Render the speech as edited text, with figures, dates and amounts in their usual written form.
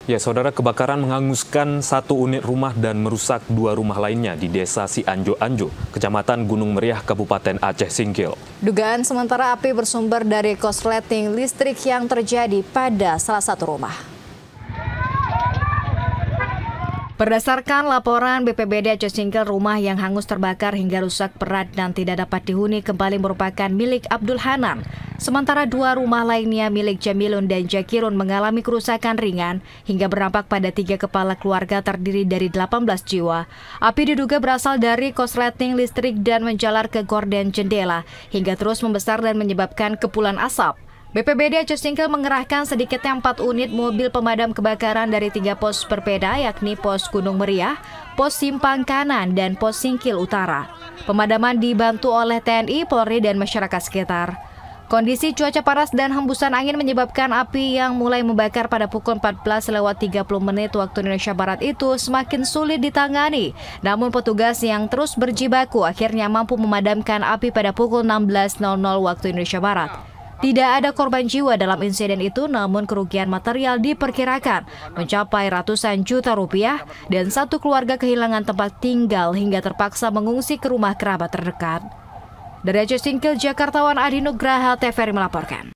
Ya, saudara, kebakaran menghanguskan satu unit rumah dan merusak dua rumah lainnya di Desa Cianjo-Anjo, Kecamatan Gunung Meriah, Kabupaten Aceh Singkil. Dugaan sementara api bersumber dari korsleting listrik yang terjadi pada salah satu rumah. Berdasarkan laporan BPBD Aceh Singkil, rumah yang hangus terbakar hingga rusak berat dan tidak dapat dihuni kembali merupakan milik Abdul Hanan. Sementara dua rumah lainnya milik Jamilun dan Jakirun mengalami kerusakan ringan hingga berdampak pada 3 kepala keluarga terdiri dari 18 jiwa. Api diduga berasal dari korsleting listrik dan menjalar ke gorden jendela hingga terus membesar dan menyebabkan kepulan asap. BPBD Aceh Singkil mengerahkan sedikitnya 4 unit mobil pemadam kebakaran dari 3 pos berbeda, yakni pos Gunung Meriah, pos Simpang Kanan, dan pos Singkil Utara. Pemadaman dibantu oleh TNI, Polri, dan masyarakat sekitar. Kondisi cuaca panas dan hembusan angin menyebabkan api yang mulai membakar pada pukul 14.30 waktu Indonesia Barat itu semakin sulit ditangani. Namun petugas yang terus berjibaku akhirnya mampu memadamkan api pada pukul 16.00 waktu Indonesia Barat. Tidak ada korban jiwa dalam insiden itu, namun kerugian material diperkirakan mencapai ratusan juta rupiah dan satu keluarga kehilangan tempat tinggal hingga terpaksa mengungsi ke rumah kerabat terdekat. Dari Aceh Singkil, Jakartawan Adi Nugraha, TVRI melaporkan.